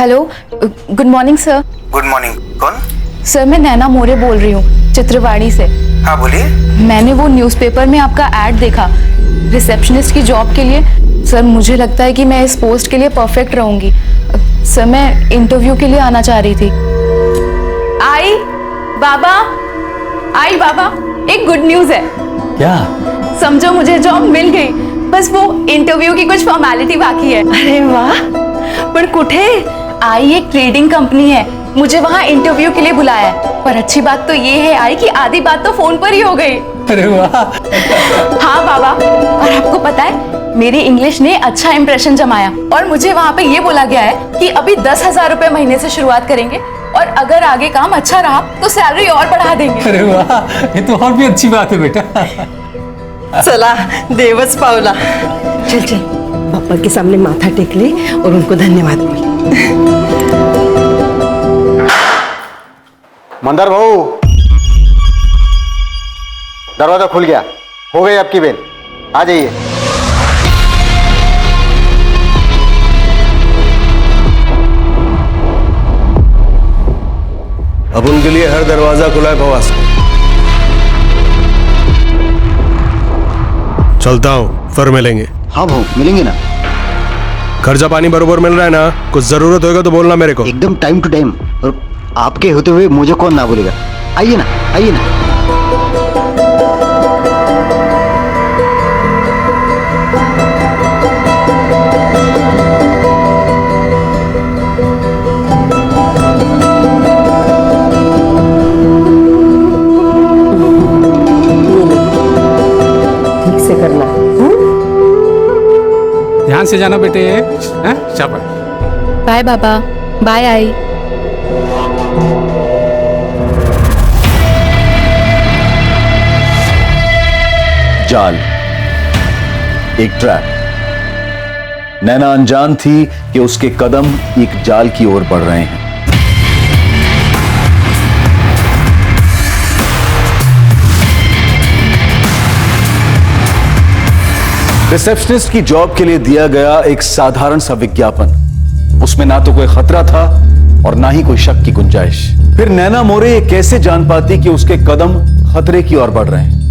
Hello, good morning sir. Good morning. कौन? Sir मैं नैना मोरे बोल रही हूँ, चित्रवाड़ी से। हाँ बोलिए। मैंने वो न्यूज़पेपर में आपका ऐड देखा रिसेप्शनिस्ट की जॉब के लिए। सर मुझे लगता है कि मैं इस पोस्ट के लिए परफेक्ट रहूंगी। सर मैं इंटरव्यू के लिए आना चाह रही थी। आई बाबा, एक गुड न्यूज़ है। क्या? समझो मुझे जॉब मिल गई, बस वो इंटरव्यू की कुछ फॉर्मेलिटी बाकी है। अरे वाह, पण कुठे? आई एक ट्रेडिंग कंपनी है, मुझे वहाँ इंटरव्यू के लिए बुलाया है। पर अच्छी बात तो ये है आई कि आधी बात तो फोन पर ही हो गई। अरे वाह। हाँ बाबा, और आपको पता है मेरी इंग्लिश ने अच्छा इंप्रेशन जमाया और मुझे वहाँ पे ये बोला गया है कि अभी 10,000 रुपए महीने से शुरुआत करेंगे और अगर आगे काम अच्छा रहा तो सैलरी और बढ़ा देंगे। अरे वाह, ये तो और भी अच्छी बात है बेटा। चला देवच पावला। चल चल पापा के सामने माथा टेक ले और उनको धन्यवाद बोल। मंदार भाऊ, दरवाजा खुल गया, हो गई आपकी बेल, आ जाइए। अब उनके लिए हर दरवाजा खुला है फवास। चलता हूँ, फिर मिलेंगे। हाँ भाऊ, मिलेंगे ना। खर्चा पानी बरोबर मिल रहा है ना? कुछ जरूरत होगा तो बोलना मेरे को। एकदम टाइम टू टाइम, और आपके होते हुए मुझे कौन ना बोलेगा। आइए ना, आइए ना। ठीक से करना। ध्यान से जाना बेटे। हैं? शाबाश। बाय बाबा, बाय आई। जाल, एक ट्रैप। नैना अनजान थी कि उसके कदम एक जाल की ओर बढ़ रहे हैं। रिसेप्शनिस्ट की जॉब के लिए दिया गया एक साधारण सा विज्ञापन, उसमें ना तो कोई खतरा था और ना ही कोई शक की गुंजाइश। फिर नैना मोरे ये कैसे जान पाती कि उसके कदम खतरे की ओर बढ़ रहे हैं?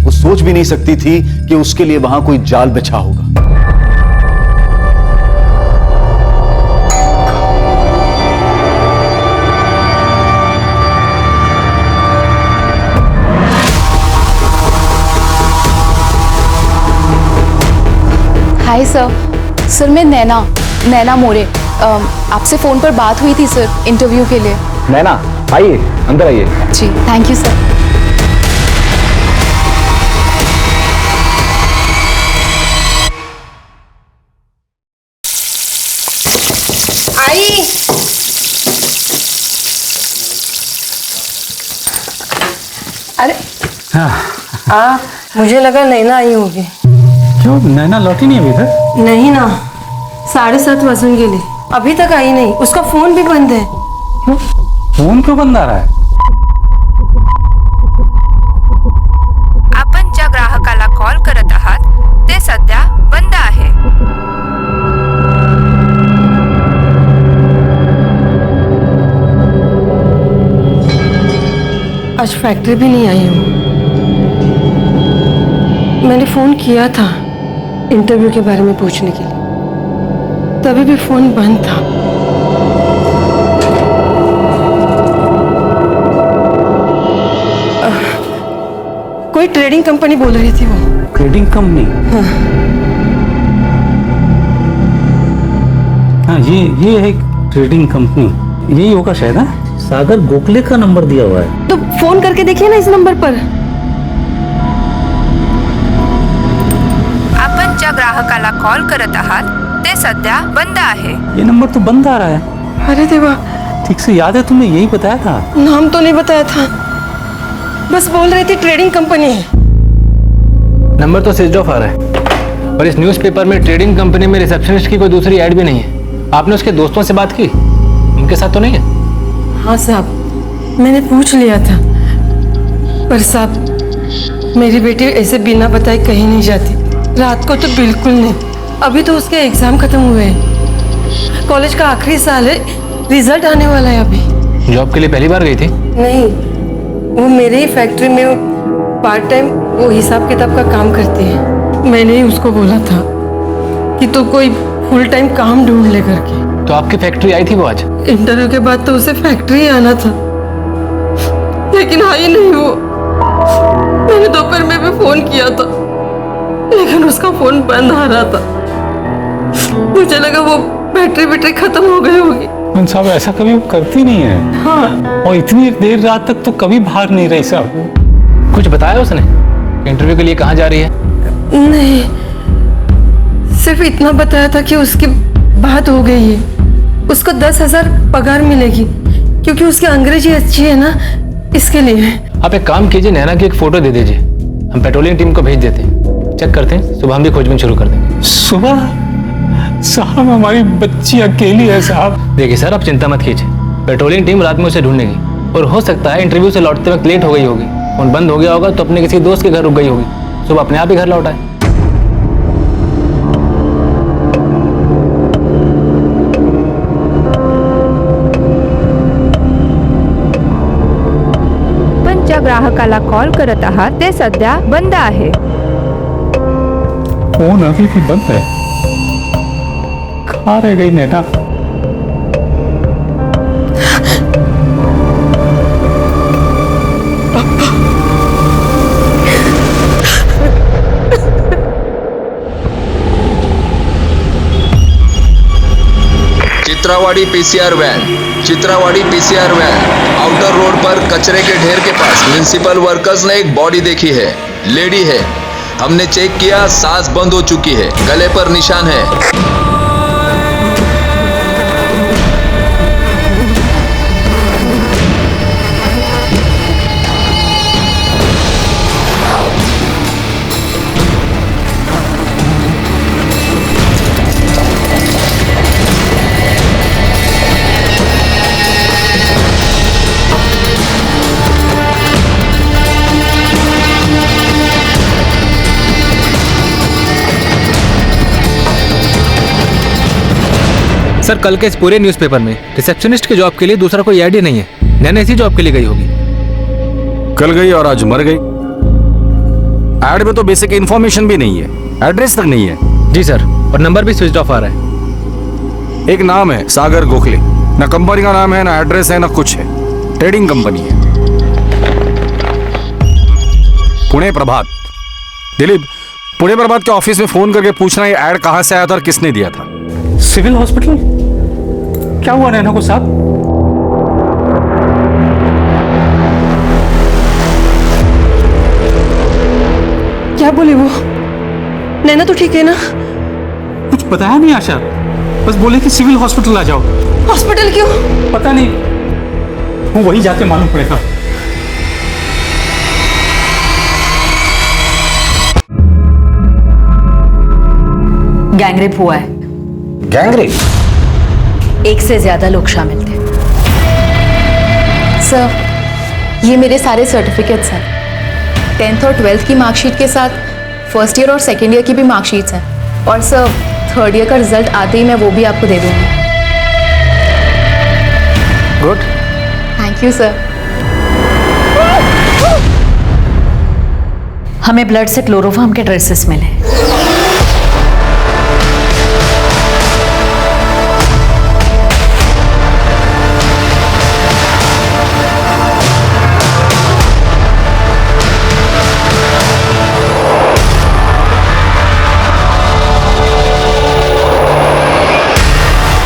वो सोच भी नहीं सकती थी कि उसके लिए वहां कोई जाल बिछा होगा। हाय सर मैं नैना मोरे। आपसे फोन पर बात हुई थी सर इंटरव्यू के लिए। नैना आइए, अंदर आइए। जी थैंक यू सर। आई अरे मुझे लगा नैना आई होगी। क्यों, नैना लौटी नहीं अभी तक? नहीं ना, 7:30 वाजून गेले, अभी तक आई नहीं। उसका फोन भी बंद है। फोन क्यों बंद आ रहा है? आपण ज्या ग्राहकाला कॉल करत आहात ते सध्या बंद आहे। आज फैक्ट्री भी नहीं आई हूँ। मैंने फोन किया था इंटरव्यू के बारे में पूछने के लिए, तभी भी फोन बंद था। कोई ट्रेडिंग कंपनी बोल रही थी वो। Trading company? हाँ, ये है एक ट्रेडिंग कंपनी, यही होगा शायद। है सागर गोखले का नंबर दिया हुआ है। तो फोन करके देखिए ना इस नंबर पर। आपण ज्या ग्राहकाला कॉल करत आहात ते सध्या बंद आहे। ये नंबर तो बंद आ रहा है। अरे देवा, ठीक से याद है, तुमने यही बताया था। नाम तो नहीं बताया था, बस बोल रही थी ट्रेडिंग कंपनी है। नंबर तो स्विच ऑफ आ रहा है और इस न्यूज़पेपर में ट्रेडिंग कंपनी में रिसेप्शनिस्ट की कोई दूसरी ऐड भी नहीं है। आपने उसके दोस्तों से बात की? उनके साथ तो नहीं है? हाँ साहब, मैंने पूछ लिया था, पर साहब मेरी बेटी ऐसे बिना बताए कहीं नहीं जाती। रात को तो बिल्कुल नहीं। अभी तो उसके एग्जाम खत्म हुए हैं। कॉलेज का आखिरी साल है, रिजल्ट आने वाला है अभी। जॉब के लिए पहली बार गई थी? नहीं, वो मेरे ही फैक्ट्री में पार्ट टाइम वो हिसाब किताब का काम करती है। मैंने ही उसको बोला था कि तू कोई फुल टाइम काम ढूंढ ले करके। तो आपकी फैक्ट्री आई थी वो आज? इंटरव्यू के बाद तो उसे फैक्ट्री ही आना था, लेकिन आई नहीं वो। मैंने दोपहर में भी फोन किया था, लेकिन उसका फोन बंद आ रहा था। मुझे लगा वो बैटरी खत्म हो गई होगी। साहब ऐसा कभी वो करती नहीं है। हाँ, और इतनी देर रात तक तो कभी बाहर नहीं रही साहब। कुछ बताया उसने इंटरव्यू के लिए कहाँ जा रही है? नहीं, सिर्फ इतना बताया था कि उसकी बात हो गई है, उसको 10,000 पगार मिलेगी, क्योंकि उसकी अंग्रेजी अच्छी है ना, इसके लिए। आप एक काम कीजिए, नैना की एक फोटो दे दीजिए, हम पेट्रोलिंग टीम को भेज देते हैं, चेक करते हैं, सुबह हम भी खोजबीन शुरू कर देंगे। सुबह? साहब हमारी बच्ची अकेली है साहब। देखिए सर, आप चिंता मत कीजिए, पेट्रोलिंग टीम रात में उसे ढूंढेगी, और हो सकता है इंटरव्यू से लौटते वक्त लेट हो गई होगी, फोन बंद हो गया होगा तो अपने किसी दोस्त के घर रुक गई होगी, सुबह अपने आप ही घर लौट आए। पण ज्या ग्राहकाला कॉल करत आहात ते सध्या बंद आहे। फोन अभी भी बंद है। कहाँ रह गई नैना? चित्रावाड़ी पीसीआर वैन आउटर रोड पर कचरे के ढेर के पास म्युनिसिपल वर्कर्स ने एक बॉडी देखी है। लेडी है, हमने चेक किया, सांस बंद हो चुकी है, गले पर निशान है। सर, कल के इस पूरे न्यूज़पेपर में रिसेप्शनिस्ट के जॉब के लिए दूसरा कोई ऐड ही नहीं है। नैना इसी जॉब के लिए गई होगी। कल गई और आज मर गई। ऐड में तो बेसिक इन्फॉर्मेशन भी नहीं है, एड्रेस तक नहीं है। जी सर, और नंबर भी स्विच ऑफ आ रहा है। एक नाम है सागर गोखले, ना कंपनी का नाम है, ना एड्रेस है, ना कुछ है। ट्रेडिंग कंपनी है, पुणे प्रभात। दिलीप, पुणे प्रभात के ऑफिस में फोन करके पूछना ये ऐड कहां से आया था और किसने दिया था। Civil hospital? क्या हुआ नैना को साहब? क्या बोली वो? नैना तो ठीक है ना? कुछ बताया नहीं आशा, बस बोले कि सिविल हॉस्पिटल आ जाओ। हॉस्पिटल क्यों? पता नहीं, वो वही जाके मालूम पड़ेगा। गैंगरेप हुआ है। गैंगरेप? एक से ज्यादा लोग शामिल थे। सर, ये मेरे सारे सर्टिफिकेट्स हैं, 10th और 12th की मार्कशीट के साथ फर्स्ट ईयर और सेकेंड ईयर की भी मार्कशीट्स हैं। और सर, थर्ड ईयर का रिजल्ट आते ही मैं वो भी आपको दे दूंगी। Good, thank you sir. हमें ब्लड से क्लोरोफॉर्म के ट्रेसेस मिले।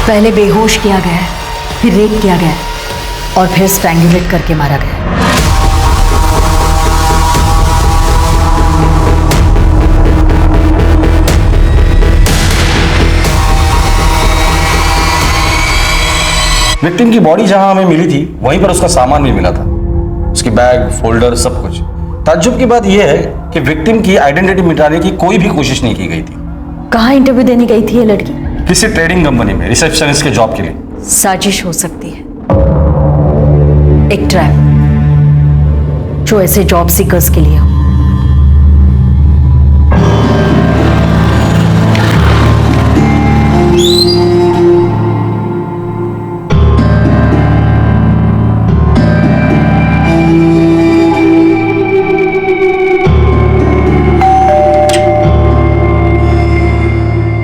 पहले बेहोश किया गया, फिर रेप किया गया और फिर स्ट्रैंगुलेट करके मारा गया। विक्टिम की बॉडी जहां हमें मिली थी वहीं पर उसका सामान भी मिला था, उसकी बैग, फोल्डर, सब कुछ। ताज्जुब की बात यह है कि विक्टिम की आइडेंटिटी मिटाने की कोई भी कोशिश नहीं की गई थी। कहाँ इंटरव्यू देने गई थी ये लड़की? किसी ट्रेडिंग कंपनी में रिसेप्शनिस्ट के जॉब के लिए। साजिश हो सकती है, एक ट्रैप जो ऐसे जॉब सीकर्स के लिए हो।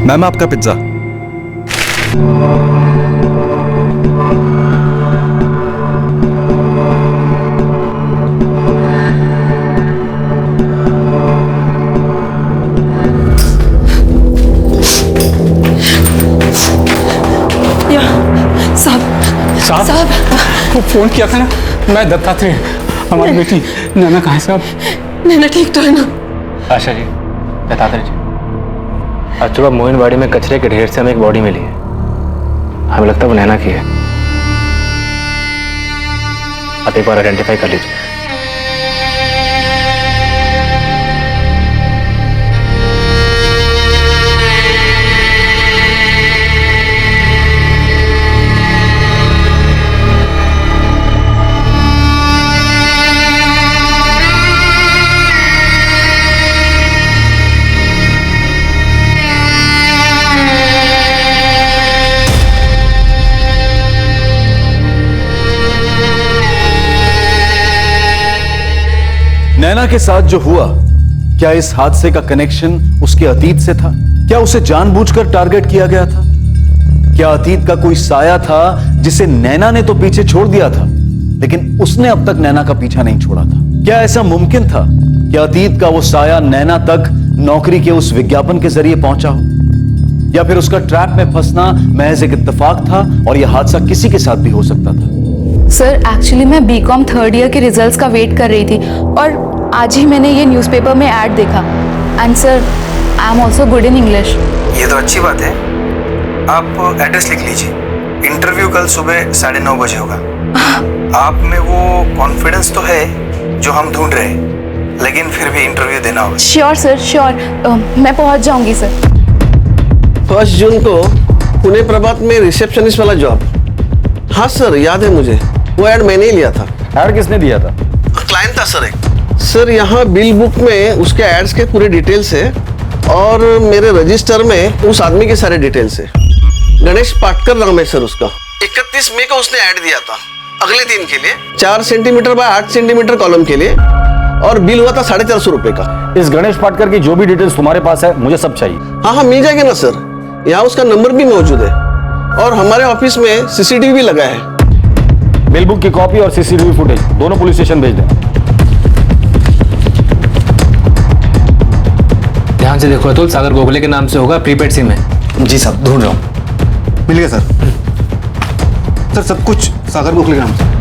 मैम आपका पिज्जा। या साहब साहब वो फोन किया था ना, मैं दत्तात्रेय, हमारी बेटी नैना कहाँ है साहब? नैना ठीक तो है ना? आशा जी, दत्तात्रेय जी, आज सुबह मोइनवाड़ी में कचरे के ढेर से हमें एक बॉडी मिली है। हमें लगता है वो नैना की है। आप एक बार आइडेंटिफाई कर लीजिए। नैना के साथ जो हुआ, क्या इस हादसे का कनेक्शन उसके अतीत से था? क्या उसे जानबूझकर टारगेट किया गया था? क्या अतीत का कोई साया था जिसे नैना ने तो पीछे छोड़ दिया था, लेकिन उसने अब तक नैना का पीछा नहीं छोड़ा था? क्या ऐसा मुमकिन था कि अतीत का वो साया नैना तक नौकरी के उस विज्ञापन के जरिए पहुंचा हो? या फिर उसका ट्रैप में फंसना महज एक इत्तेफाक था और यह हादसा किसी के साथ भी हो सकता था? सर एक्चुअली मैं बीकॉम थर्ड ईयर के रिजल्ट्स का वेट कर रही थी और आज ही मैंने ये न्यूज़पेपर में ऐड देखा। And sir I am also good in English. ये तो अच्छी बात है। आप एड्रेस लिख लीजिए। इंटरव्यू कल सुबह 9:30 बजे होगा। आप में वो कॉन्फिडेंस तो है जो हम ढूंढ रहे हैं, लेकिन फिर भी इंटरव्यू देना होगा। श्योर सर श्योर, मैं पहुंच जाऊंगी सर। 1 जून को पुणे प्रभात में रिसेप्शनिस्ट वाला जॉब। हाँ सर याद है मुझे, वो ऐड मैंने ही लिया था। ऐड किसने दिया था? क्लाइंट था सर एक। सर यहाँ बिल बुक में उसके एड्स के पूरे डिटेल्स है और मेरे रजिस्टर में उस आदमी के सारे डिटेल्स है। गणेश पाटकर नाम है सर उसका। 31 मई को उसने ऐड दिया था अगले दिन के लिए, 4 सेंटीमीटर बाय 8 सेंटीमीटर कॉलम के लिए, और बिल हुआ था 450 रुपए का। इस गणेश पाटकर की जो भी डिटेल्स तुम्हारे पास है मुझे सब चाहिए। हाँ मिल जाएगा ना सर, यहाँ उसका नंबर भी मौजूद है और हमारे ऑफिस में सीसीटीवी भी लगा है। बिल बुक की कॉपी और सीसीटीवी फुटेज दोनों पुलिस स्टेशन भेज दें। ध्यान से देखो अतुल, सागर गोखले के नाम से होगा, प्रीपेड सिम है। जी साहब, ढूंढ रहा हूँ। मिल गया सर। सर सब कुछ सागर गोखले के नाम से।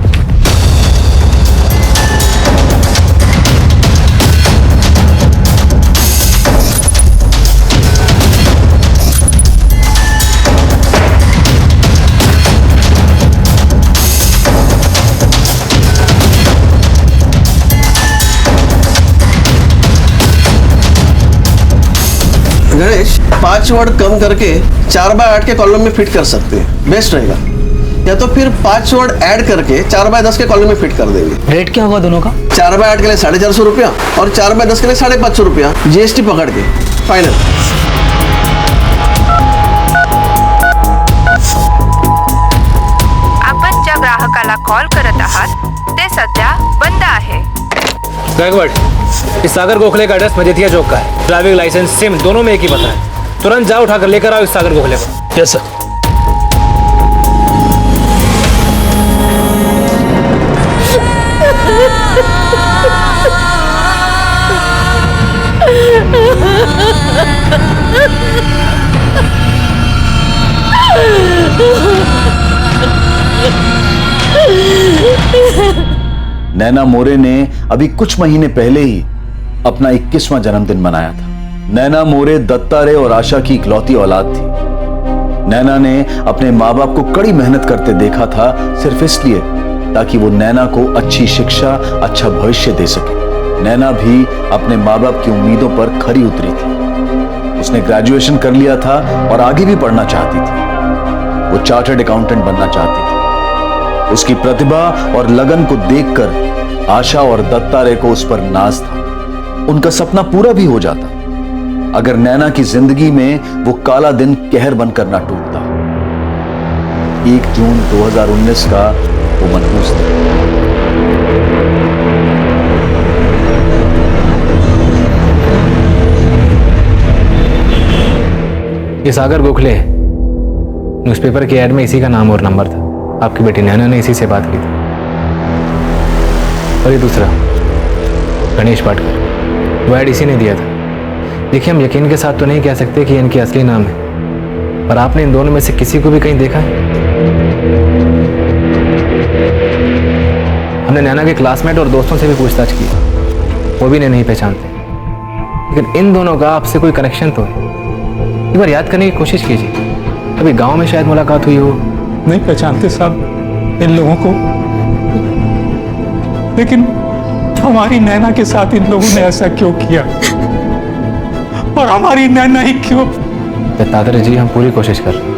गणेश 5 वर्ड कम करके 4 बाय 8 के कॉलम में फिट कर सकते हैं, बेस्ट रहेगा। या तो फिर 5 वर्ड ऐड करके 4 बाय 10 के कॉलम में फिट कर देंगे। रेट क्या होगा दोनों का? 4 बाय 8 के लिए 450 रुपया और 4 बाय 10 के लिए 550 रुपया, जीएसटी पकड़ के फाइनल। आपण ज्या ग्राहकाला कॉल करत आहात ते सध्या बंद आहे। गायकवाड़, इस सागर गोखले का एड्रेस मजेठिया चौक का है। ड्राइविंग लाइसेंस सिम दोनों में एक ही पता है। तुरंत जाओ, उठाकर लेकर आओ इस सागर गोखले को। Yes sir. नैना मोरे ने अभी कुछ महीने पहले ही अपना 21वां जन्मदिन मनाया था। नैना मोरे दत्तात्रेय और आशा की इकलौती औलाद थी। नैना ने अपने माँ बाप को कड़ी मेहनत करते देखा था, सिर्फ इसलिए ताकि वो नैना को अच्छी शिक्षा, अच्छा भविष्य दे सके। नैना भी अपने माँ बाप की उम्मीदों पर खरी उतरी थी। उसने ग्रेजुएशन कर लिया था और आगे भी पढ़ना चाहती थी। वो चार्टर्ड अकाउंटेंट बनना चाहती थी। उसकी प्रतिभा और लगन को देखकर आशा और दत्तात्रेय को उस पर नाज था। उनका सपना पूरा भी हो जाता अगर नैना की जिंदगी में वो काला दिन कहर बनकर ना टूटता। 1 जून 2019 का वो मनहूस था। ये सागर गोखले है। न्यूज़पेपर के ऐड में इसी का नाम और नंबर था। आपकी बेटी नैना ने इसी से बात की थी। और ये दूसरा गणेश पाटकर, वो ऐड इसी ने दिया था। देखिए, हम यकीन के साथ तो नहीं कह सकते कि इनके असली नाम है, पर आपने इन दोनों में से किसी को भी कहीं देखा है? हमने नैना के क्लासमेट और दोस्तों से भी पूछताछ की, वो भी इन्हें नहीं पहचानते। लेकिन इन दोनों का आपसे कोई कनेक्शन तो है। एक बार याद करने की कोशिश कीजिए, अभी गांव में शायद मुलाकात हुई हो। नहीं पहचानते साहब इन लोगों को, लेकिन हमारी नैना के साथ इन लोगों ने ऐसा क्यों किया, और हमारी नैना ही क्यों? दादाजी जी, हम पूरी कोशिश कर रहे हैं,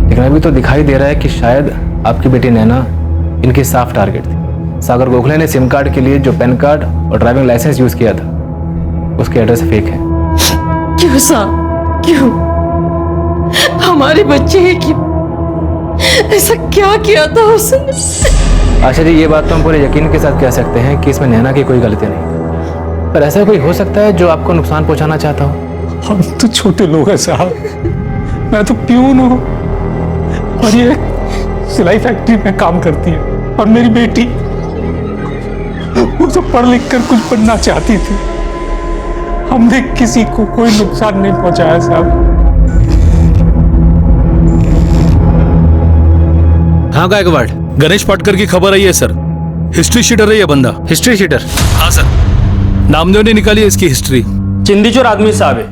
लेकिन अभी तो दिखाई दे रहा है कि शायद आपकी बेटी नैना इनकी साफ टारगेट थी। सागर गोखले ने सिम कार्ड के लिए जो पैन कार्ड और ड्राइविंग लाइसेंस यूज किया था, उसके एड्रेस फेक है। क्यों साहब, क्यों? हमारे बच्चे हैं, क्यों? ऐसा क्या किया था उसने? आशा जी, ये बात तो हम पूरे यकीन के साथ कह सकते हैं कि इसमें नैना की कोई गलती नहीं, पर ऐसा कोई हो सकता है जो आपको नुकसान पहुंचाना चाहता हो। हम तो छोटे लोग हैं साहब, मैं तो प्यून हूँ और ये सिलाई फैक्ट्री में काम करती है, और मेरी बेटी वो तो पढ़ लिख कर कुछ बनना चाहती थी। हमने किसी को कोई नुकसान नहीं पहुंचाया साहब। हाँ गायकवाड़, गणेश पाटकर की खबर आई है सर। हिस्ट्री शीटर है ये बंदा। History sheeter? हाँ सर, नामदेव ने निकाली है इसकी हिस्ट्री। चिंदीचोर आदमी साहब है,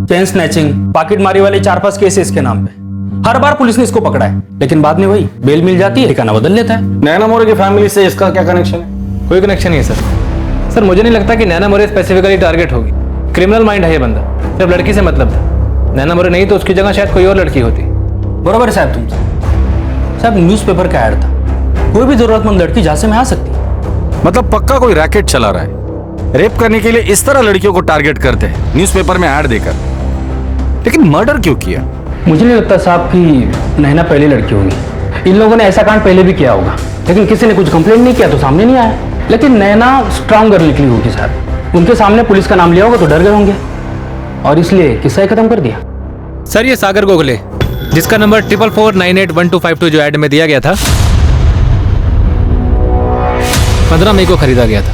चेन स्नैचिंग, पॉकेट मारी वाले 4-5 केस है इसके नाम पे। हर बार पुलिस ने इसको पकड़ा है, लेकिन बाद में वही बेल मिल जाती है, ठिकाना बदल लेता है। नैना मोरे की फैमिली से इसका क्या कनेक्शन है? कोई कनेक्शन नहीं है सर। सर, मुझे नहीं लगता कि नैना मोरे स्पेसिफिकली टारगेट होगी। क्रिमिनल माइंड है ये बंदा, सिर्फ लड़की से मतलब था। नैना मोरे नहीं तो उसकी जगह शायद कोई और लड़की होती। बरोबर है साहब, तुम साहब न्यूज़पेपर का ऐड था, कोई भी जरूरतमंद लड़की जहां से में आ सकती है। मतलब पक्का कोई रैकेट चला रहा है, रेप करने के लिए इस तरह लड़कियों को टारगेट करते हैं न्यूज़पेपर में ऐड देकर। लेकिन मर्डर क्यों किया? मुझे नहीं लगता साहब कि नैना पहली लड़की होगी। इन लोगों ने ऐसा कांड पहले भी किया होगा, लेकिन किसी ने कुछ कंप्लेंट नहीं किया तो सामने नहीं आया। लेकिन नैना स्ट्रांग गर्ल निकली होगी साहब, उनके सामने पुलिस का नाम लिया होगा तो डर गए होंगे, और इसलिए किस्सा ही खत्म कर दिया। सर, ये सागर गोखले, जिसका नंबर 44498125 जो ऐड में दिया गया था, 15 मई को खरीदा गया था,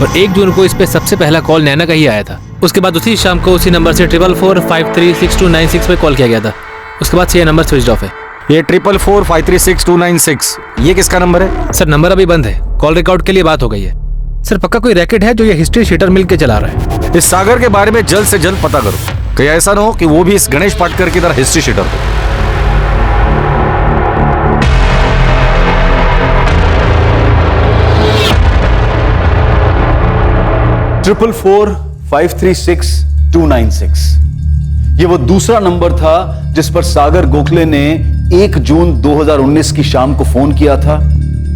और 1 जून को इस पे सबसे पहला कॉल नैना का ही आया था। उसके बाद उसी शाम को उसी नंबर से 44453626 पे कॉल किया गया था। उसके बाद से ये नंबर स्विच ऑफ है। ये 44453626 ये किसका नंबर है? सर, नंबर अभी बंद है, कॉल रिकॉर्ड के लिए बात हो गई है। सर, पक्का कोई रैकेट है जो ये हिस्ट्री शीटर मिल के चला रहा है। इस सागर के बारे में जल्द से जल्द पता करो, कहीं ऐसा ना हो कि वो भी इस गणेश पाटकर की तरह हिस्ट्री शीटर हो। ट्रिपल 4536296 ये वो दूसरा नंबर था जिस पर सागर गोखले ने 1 जून 2019 की शाम को फोन किया था,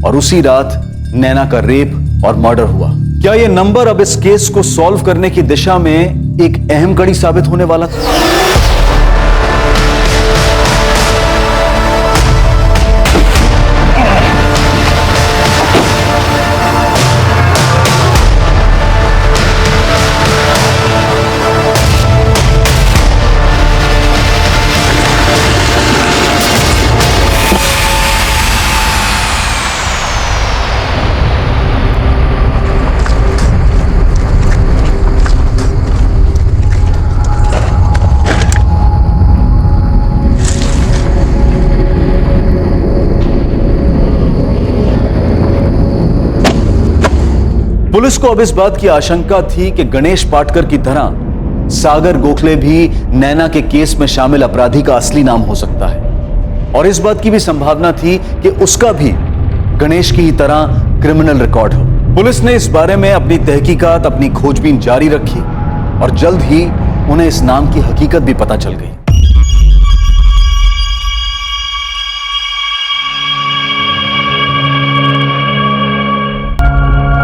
और उसी रात नैना का रेप और मर्डर हुआ। क्या यह नंबर अब इस केस को सॉल्व करने की दिशा में एक अहम कड़ी साबित होने वाला था? पुलिस को अब इस बात की आशंका थी कि गणेश पाटकर की तरह सागर गोखले भी नैना के केस में शामिल अपराधी का असली नाम हो सकता है, और इस बात की भी संभावना थी कि उसका भी गणेश की ही तरह क्रिमिनल रिकॉर्ड हो। पुलिस ने इस बारे में अपनी तहकीकात, अपनी खोजबीन जारी रखी, और जल्द ही उन्हें इस नाम की हकीकत भी पता चल गई।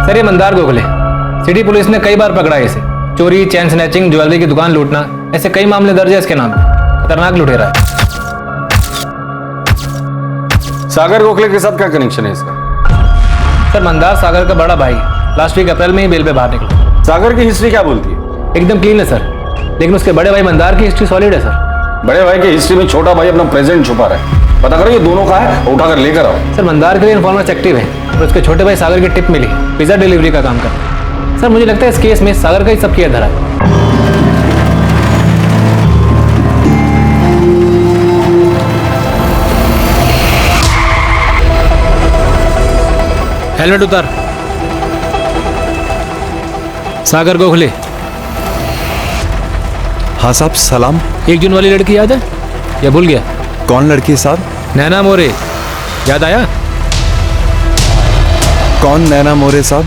सर, ये मंदार गोखले, सिटी पुलिस ने कई बार पकड़ा है इसे। चोरी, चैन स्नैचिंग, ज्वेलरी की दुकान लूटना, ऐसे कई मामले दर्ज है इसके नाम पे। खतरनाक लुटेरा है। सागर गोखले के साथ क्या कनेक्शन है इसका? सर, मंदार सागर का बड़ा भाई, लास्ट वीक अप्रैल में ही बेल पे बाहर निकला। सागर की हिस्ट्री क्या बोलती है? एकदम क्लीन है सर, लेकिन उसके बड़े भाई मंदार की हिस्ट्री सॉलिड है सर। बड़े भाई की हिस्ट्री में छोटा भाई अपना प्रेजेंट छुपा रहा है। पता करो ये दोनों का है, उठाकर लेकर आओ। सर मंदार के लिए इन्फॉर्मेशन एक्टिव है और उसके छोटे भाई सागर की टिप मिली, पिज्जा डिलीवरी का काम करता है। सर मुझे लगता है इस केस में सागर का ही सब किया धरा है। हेलमेट उतार। सागर गोखले। हाँ साहब सलाम। 1 जून वाली लड़की याद है या भूल गया? कौन लड़की साहब? नैना मोरे, याद आया? कौन नैना मोरे साहब?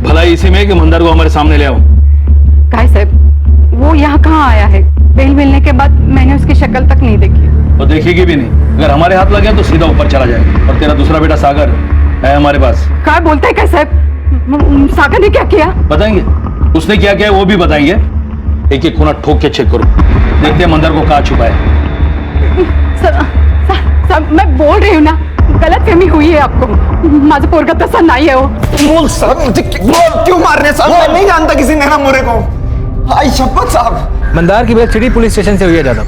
भला इसी में कि मंदार को हमारे सामने ले आओ। काय साहब वो यहाँ कहाँ आया है? बेल मिलने के बाद मैंने उसकी शक्ल तक नहीं देखी। और देखेगी भी नहीं। अगर हमारे हाथ लगे तो सीधा ऊपर चला जाएगा। और तेरा दूसरा बेटा सागर है हमारे पास। काय बोलते हैं काय साहब? सागर ने क्या किया? बताएंगे, उसने क्या किया वो भी बताएंगे। एक एक कोना ठोक के चेक करो, देखते हैं मंदार को कहाँ छुपा है। सर मैं बोल रही हूँ ना, गलत फहमी हुई है आपको। माझं पोरगा तसा नहीं है वो। बोल साहब, मुझे क्यों मार रहे साहब? मैं नहीं जानता किसी नैना मोरे को। आई शपथ साहब। मंदार की बात सिटी पुलिस स्टेशन से हुई है ज्यादा।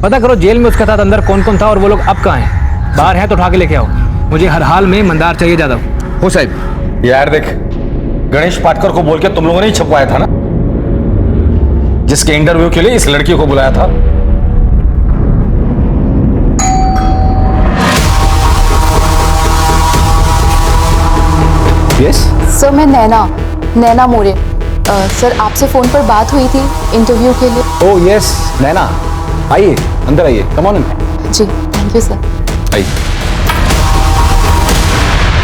पता करो जेल में उसके साथ अंदर कौन कौन था और वो लोग अब कहाँ हैं। बाहर हैं तो उठा के लेके आओ। मुझे हर हाल में मंदार चाहिए ज्यादा। हो साहब यार देख, गणेश पाटकर को बोल के तुम लोगों ने ही छपवाया था ना, जिसके इंटरव्यू के लिए इस लड़की को बुलाया था। यस सर, मैं नैना मोरे। सर आपसे फोन पर बात हुई थी इंटरव्यू के लिए। ओह यस नैना, आइए अंदर आइए, कम ऑन इन। जी थैंक यू सर। आइए।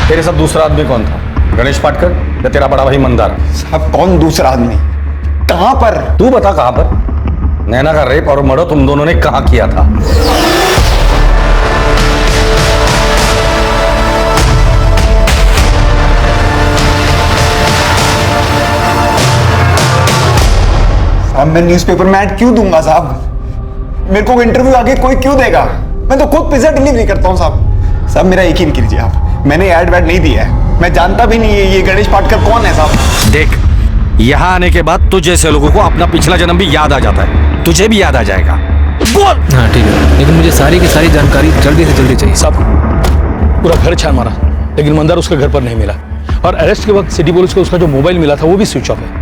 तेरे साथ दूसरा आदमी कौन था? गणेश पाटकर या तेरा बड़ा भाई मंदार? साहब कौन दूसरा आदमी? कहां पर? तू बता कहां पर? नैना का रेप और मर्डर तुम दोनों ने कहां किया था? साहब मैं न्यूज़पेपर में ऐड क्यों दूंगा साहब? मेरे को इंटरव्यू आगे कोई क्यों देगा? मैं तो खुद पिज्जा डिलीवरी करता हूँ साहब। साहब मेरा यकीन कीजिए आप, मैंने ऐड वैड नहीं दिया है। मैं जानता भी नहीं है ये गणेश पाटकर कौन है साहब। देख, यहाँ आने के बाद तुझ जैसे लोगों को अपना पिछला जन्म भी याद आ जाता है, तुझे भी याद आ जाएगा। बोल। हाँ ठीक है, लेकिन मुझे सारी की सारी जानकारी जल्दी से जल्दी चाहिए। सब पूरा घर छान मारा, लेकिन मंदार उसके घर पर नहीं मिला। और अरेस्ट के वक्त सिटी पुलिस को उसका जो मोबाइल मिला था वो भी स्विच ऑफ है।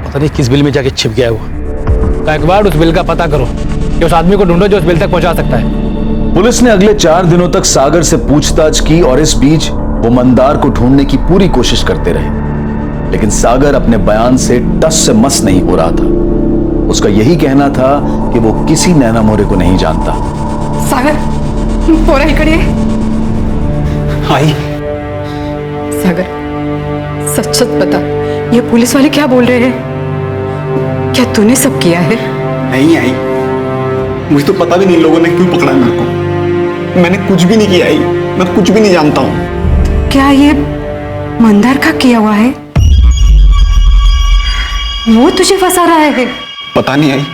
पता नहीं किस बिल में जाके छिप गया है वो। एक बार उस बिल का पता करो कि उस आदमी को ढूंढो जो उस बिल तक पहुंचा सकता है। पुलिस ने अगले 4 दिनों तक सागर से पूछताछ की और इस बीच वो मंदार को ढूंढने की पूरी कोशिश करते रहे, लेकिन सागर अपने बयान से टस से मस नहीं हो रहा था। उसका यही कहना था कि वो किसी नैना मोरे को नहीं जानता। सागर पोरा इकडे आई। सागर सच सच बता, ये पुलिस वाले क्या बोल रहे हैं? क्या तूने सब किया है? नहीं आई, मुझे तो पता भी नहीं लोगों ने क्यों पकड़ा मेरे को। मैंने कुछ भी नहीं किया आई, मैं कुछ भी नहीं जानता हूँ। क्या ये मंदार का किया हुआ है? वो तुझे फंसा रहा है? पता नहीं आई,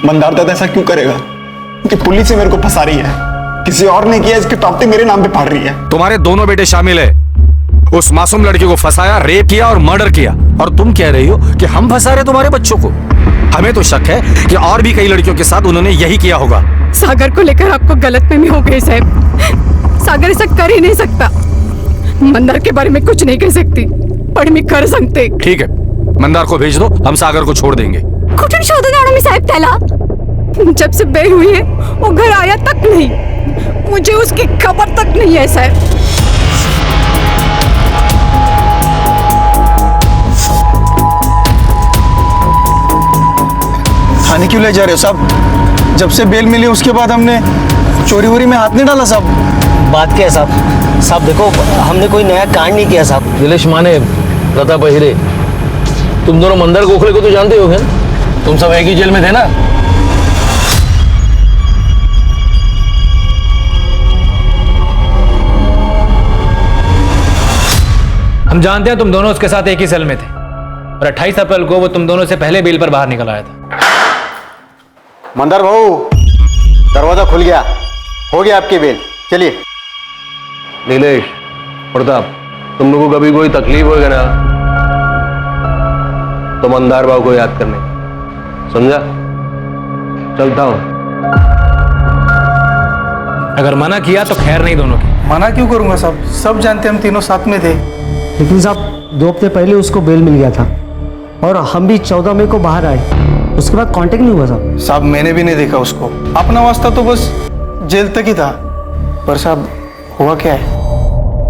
मंदार दादा ऐसा क्यों करेगा कि पुलिस से मेरे को फंसा रही है? किसी और ने किया, इसकी टॉपटी मेरे नाम पे फाड़ रही है। तुम्हारे दोनों बेटे शामिल है। उस मासूम लड़की को फंसाया, रेप किया और मर्डर किया, और तुम कह रही हो कि हम फंसा रहे तुम्हारे बच्चों को। हमें तो शक है कि और भी कई लड़कियों के साथ उन्होंने यही किया होगा। सागर को लेकर आपको गलतफहमी हो गई साहब। सागर ऐसा कर ही नहीं सकता। मंदार के बारे में कुछ नहीं कह सकती, पर मैं कर सकते। ठीक है, मंदार को भेज दो, हम सागर को छोड़ देंगे। कुठून शोधून आणू मी साहेब त्याला? जब से बेल हुई है वो घर आया तक नहीं, मुझे उसकी खबर तक नहीं है साहब। थाने क्यों ले जा रहे हो साहब? जब से बेल मिली उसके बाद हमने चोरी वोरी में हाथ नहीं डाला साहब। बात क्या है साहब? साहब देखो, हमने कोई नया कांड नहीं किया साहब। दिलेश माने, लता बहिरे, तुम दोनों मंदार गोखले को तो जानते होगे, तुम सब एक ही जेल में थे ना? हम जानते हैं तुम दोनों उसके साथ एक ही सेल में थे और 28 अप्रैल को वो तुम दोनों से पहले बेल पर बाहर निकल आया था। मंदार भाऊ, दरवाजा खुल गया, हो गया आपकी बेल, चलिए। नीलेश, प्रताप, तुम लोगों को कभी कोई तकलीफ होगा ना तो मंदार बाबू को याद करने, समझा? चलता हूं। अगर मना किया तो खैर नहीं दोनों की। मना क्यों करूंगा साहब, सब जानते हम तीनों साथ में थे। लेकिन साहब 2 हफ्ते पहले उसको बेल मिल गया था और हम भी 14 मई को बाहर आए, उसके बाद कांटेक्ट नहीं हुआ साहब। साहब मैंने भी नहीं देखा उसको, अपना वास्ता तो बस जेल तक ही था। पर साहब हुआ क्या है?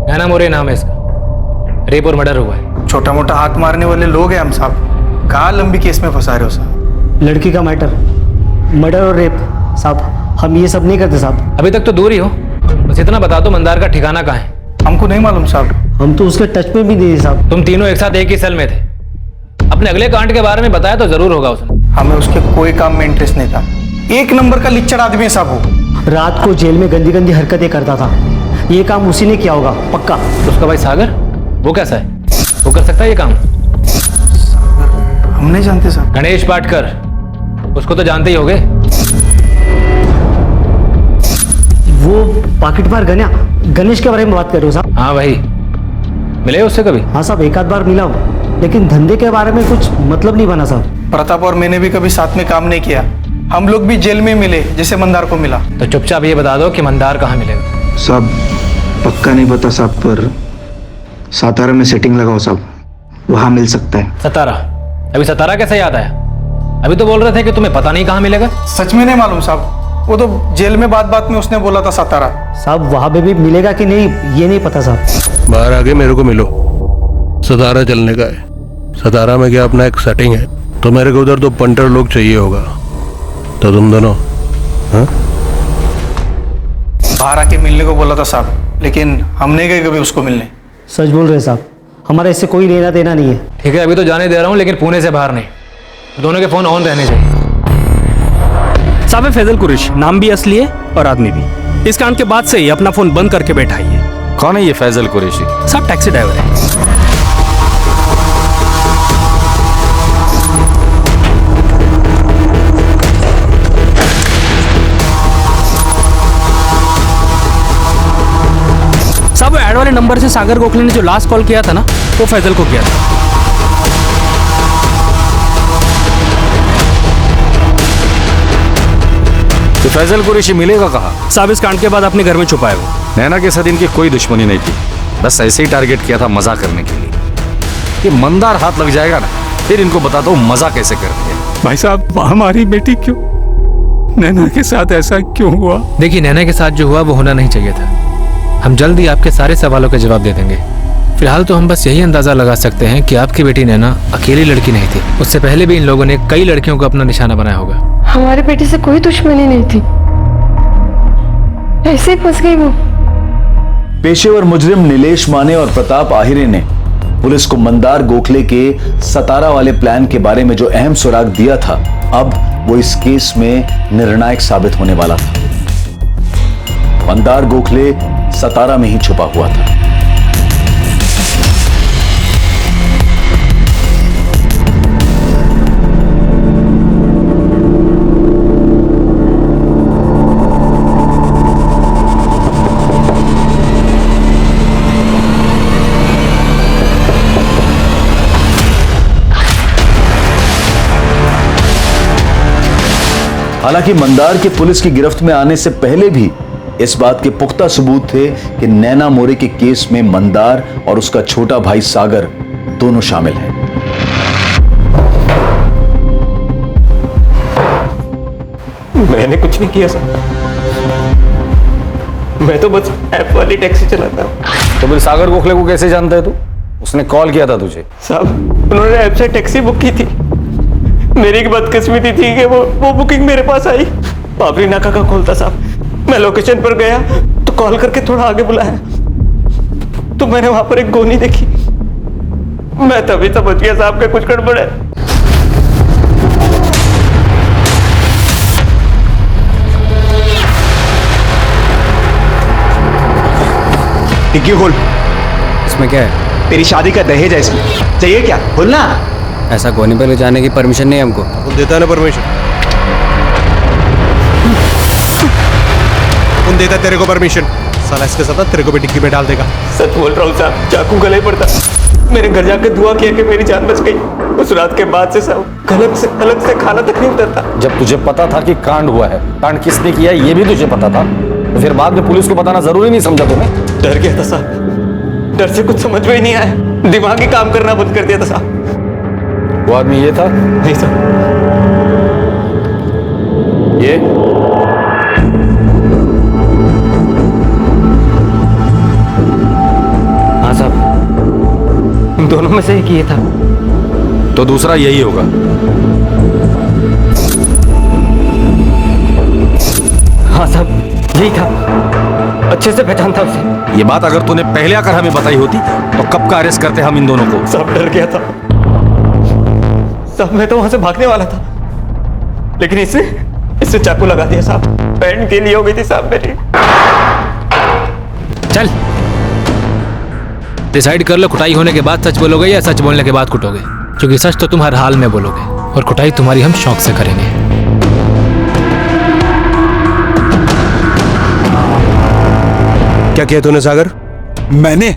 नैना मोरे नाम है इसका, रेप और मर्डर हुआ है। छोटा मोटा हाथ मारने वाले लोग हैं हम साहब, कहाँ लंबी केस में फंसा रहे हो साहब? लड़की का मैटर, मर्डर और रेप साहब, हम ये सब नहीं करते साहब। अभी तक तो दूर ही हो, बस इतना बता दो मंदार का ठिकाना कहाँ है? हमको नहीं मालूम साहब। हम तो उसके टच में भी नहीं थे साहब। तुम तीनों एक साथ एक ही सेल में थे, अपने अगले कांड के बारे में बताया तो जरूर होगा उसने। हमें उसके कोई काम में इंटरेस्ट नहीं था, 1 नंबर का लिच्चड़ आदमी है साहब वो। रात को जेल में गंदी गंदी हरकतें करता था, ये काम उसी ने किया होगा पक्का। उसका भाई सागर, वो कैसा है, वो कर सकता है ये काम? हम नहीं जानते साहब। गणेश पाटकर, उसको तो जानते ही होगे। वो पॉकेट मार गणेश के बारे में बात कर रहे हो साहब? हाँ भाई, मिले उससे कभी? हाँ साहब, 1 आध बार मिला हूँ, लेकिन धंधे के बारे में कुछ मतलब नहीं बना साहब। प्रताप और मैंने भी कभी साथ में काम नहीं किया, हम लोग भी जेल में मिले जैसे मंदार को मिला। तो चुपचाप ये बता दो कि मंदार कहाँ मिलेगा। साहब पक्का नहीं पता साहब, पर सातारा में सेटिंग लगाओ साहब, वहाँ मिल सकता है। सतारा? अभी सतारा कैसे याद आया? अभी तो बोल रहे थे कि तुम्हें पता नहीं कहाँ मिलेगा। सच में नहीं मालूम साहब, वो तो जेल में बात बात में उसने बोला था सतारा। साहब वहाँ पे भी मिलेगा कि नहीं ये नहीं पता साहब। बाहर आके मेरे को मिलो, सतारा चलने का है। सतारा में क्या अपना एक सेटिंग है, तो मेरे को उधर 2 पंटर लोग चाहिए होगा, तो तुम दोनों हाँ? बाहर आके मिलने को बोला था साहब, लेकिन हम नहीं गए कभी उसको मिलने। सच बोल रहे साहब, हमारा इससे कोई लेना देना नहीं है। ठीक है, अभी तो जाने दे रहा हूँ, लेकिन पुणे से बाहर नहीं। दोनों के फोन ऑन रहने चाहिए। साहब फैजल कुरैशी, नाम भी असली है और आदमी भी। इस कांड के बाद से ही अपना फोन बंद करके बैठा ही है। कौन है ये फैजल कुरैशी? साहब टैक्सी ड्राइवर है। साहब वो ऐड वाले नंबर से सागर गोखले ने जो लास्ट कॉल किया था ना, वो फैजल को किया था। तो फैजल कुरैशी मिलेगा कहाँ? साहब इस कांड के बाद अपने घर में छुपाए हो। नैना के साथ इनकी कोई दुश्मनी नहीं थी, बस ऐसे ही टारगेट किया था मजा करने के लिए। ये मंदार हाथ लग जाएगा ना, फिर इनको बताता हूँ मजा कैसे करते हैं। भाई साहब हमारी बेटी क्यों, नैना के साथ ऐसा क्यों हुआ? देखिए, नैना के साथ जो हुआ वो होना नहीं चाहिए था। हम जल्द ही आपके सारे सवालों के जवाब दे देंगे। फिलहाल तो हम बस यही अंदाजा लगा सकते हैं कि आपकी बेटी नैना अकेली लड़की नहीं थी, उससे पहले भी इन लोगों ने कई लड़कियों को अपना निशाना बनाया होगा। हमारे बेटे से कोई दुश्मनी नहीं थी, ऐसे ही फंस गई वो। पेशेवर मुजरिम नीलेश माने और प्रताप आहिरे ने पुलिस को मंदार गोखले के सतारा वाले प्लान के बारे में जो अहम सुराग दिया था, अब वो इस केस में निर्णायक साबित होने वाला था। मंदार गोखले सतारा में ही छुपा हुआ था। हालांकि मंदार के पुलिस की गिरफ्त में आने से पहले भी इस बात के पुख्ता सबूत थे कि नैना मोरे के केस में मंदार और उसका छोटा भाई सागर दोनों शामिल हैं। मैंने कुछ नहीं किया सर, मैं तो बस ऐप वाली टैक्सी चलाता हूँ। तो फिर सागर गोखले को कैसे जानता है तू? उसने कॉल किया था तुझे? साहब उन्होंने ऐप से टैक्सी बुक की थी, मेरी एक बदकिस्मती थी कि वो बुकिंग मेरे पास आई। बाबरी नाका का कॉल था साहब, मैं लोकेशन पर गया तो कॉल करके थोड़ा आगे बुलाया तो मैंने वहां पर एक गोनी देखी। मैं तभी समझ गया साहब का कुछ गड़बड़ है। डिक्की खोल। इसमें क्या है? तेरी शादी का दहेज है इसमें, चाहिए क्या? खोलना। ऐसा गोनी पे ले जाने की परमिशन नहीं है हमको। कौन देता है ना परमिशन? कौन देता तेरे को परमिशन? साला इसके साथ तेरे को भी डिक्की में डाल देगा। सच बोल रहा हूँ साहब, चाकू गले पड़ता। मेरे घर जाकर दुआ किया कि मेरी जान बच गई। उस रात के बाद से साहब अलग से खाना तक नहीं उतरता। जब तुझे पता था कि कांड हुआ है, कांड किसने किया है ये भी तुझे पता था, तो फिर बाद में पुलिस को बताना जरूरी नहीं समझा तुम्हें? डर गया था साहब, डर से कुछ समझ में ही नहीं आया, दिमाग ही काम करना बंद कर दिया था साहब। वो आदमी ये था? नहीं साहब। ये हाँ साहब, दोनों में से एक ही था। तो दूसरा यही होगा। हाँ साहब, यही था, अच्छे से पहचान था उसे। ये बात अगर तूने पहले आकर हमें बताई होती तो कब का अरेस्ट करते हम इन दोनों को? साहब डर गया था साहब, मैं तो वहां से भागने वाला था, लेकिन इससे चाकू लगा दिया साहब। पैंट के लिए हो गई थी साहब मेरी। चल डिसाइड कर लो, कुटाई होने के बाद सच बोलोगे या सच बोलने के बाद कुटोगे, क्योंकि सच तो तुम हर हाल में बोलोगे और कुटाई तुम्हारी हम शौक से करेंगे। क्या किया तूने सागर? मैंने?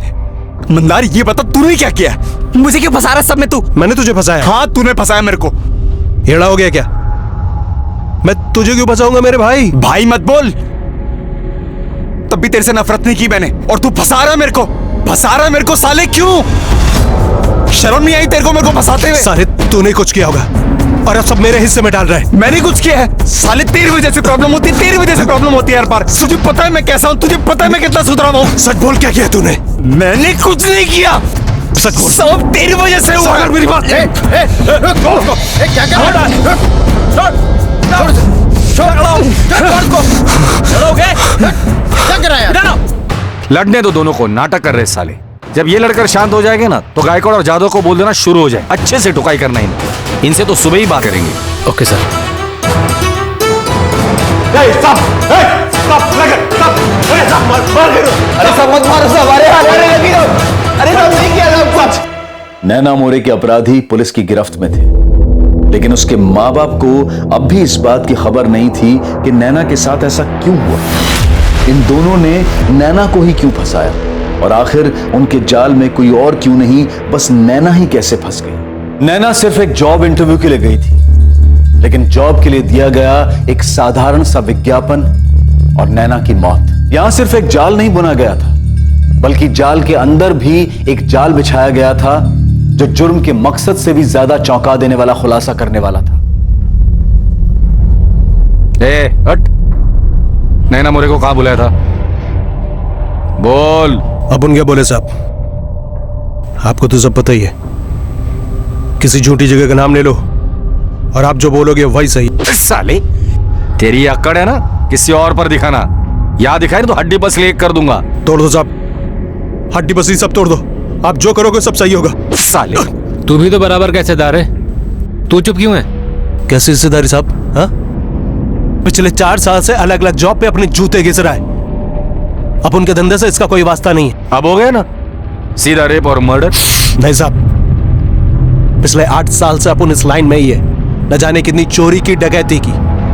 मंदार ये बता तूने क्या किया? मुझे क्यों फंसा रहा सब में तू? मैंने तुझे फंसाया? हाँ तूने फंसाया मेरे को। हेड़ा हो गया क्या? मैं तुझे क्यों फंसाऊंगा मेरे भाई? भाई मत बोल, तब भी तेरे से नफरत नहीं की मैंने, और तू फंसा रहा मेरे को, फंसा रहा मेरे को साले। क्यों? शर्म नहीं आई तेरे को मेरे को फंसाते हुए? साले तूने कुछ किया होगा और अब सब मेरे हिस्से में डाल रहा है। मैंने कुछ किया है? साले तेरी वजह से प्रॉब्लम होती है, तेरी वजह से प्रॉब्लम होती है हर बार। तुझे पता है मैं कैसा हूं, तुझे पता है मैं कितना सुधरा हूं। सच बोल, क्या किया तूने? मैंने कुछ नहीं किया, सच बोल। सब तेरी वजह से हुआ। सागर मेरी बात क्या कर? लड़ने दो दोनों को, नाटक कर रहे साले। जब ये लड़कर शांत हो जाएंगे ना तो गायकवाड़ और जादव को बोल देना शुरू हो जाए, अच्छे से ठुकाई करना इनसे तो सुबह ही बात करेंगे। Okay sir. नैना मोरे के अपराधी पुलिस की गिरफ्त में थे, लेकिन उसके माँ बाप को अब भी इस बात की खबर नहीं थी कि नैना के साथ ऐसा क्यों हुआ। इन दोनों ने नैना को ही क्यों फंसाया, और आखिर उनके जाल में कोई और क्यों नहीं, बस नैना ही कैसे फंस गई। नैना सिर्फ एक जॉब इंटरव्यू के लिए गई थी, लेकिन जॉब के लिए दिया गया एक साधारण सा विज्ञापन और नैना की मौत। यहां सिर्फ एक जाल नहीं बुना गया था, बल्कि जाल के अंदर भी एक जाल बिछाया गया था जो जुर्म के मकसद से भी ज्यादा चौंका देने वाला खुलासा करने वाला था। हट, नैना मोरे को कहां बुलाया था? बोल। अपन क्या बोले साहब, आपको तो सब पता ही है। किसी झूठी जगह का नाम ले लो और आप जो बोलोगे वही सही। साले तेरी अक्कड़ है ना, किसी और पर दिखाना। यहां दिखाए ना तो हड्डी बस ले कर दूंगा। तोड़ दो साहब, हड्डी बसली सब तोड़ दो, आप जो करोगे सब सही होगा। साले तू भी तो बराबर का हिस्सेदार है, तू चुप क्यों है? कैसे हिस्सेदारी साहब? हाँ, पिछले 4 साल से अलग अलग जॉब पे अपने जूते घिस रहा है। अब उनके धंधे से इसका कोई वास्ता नहीं है। अब हो गया ना सीधा रेप और मर्डर? नहीं साहब, पिछले 8 साल से अपन इस लाइन में ही है। न जाने कितनी चोरी की, डकैती की,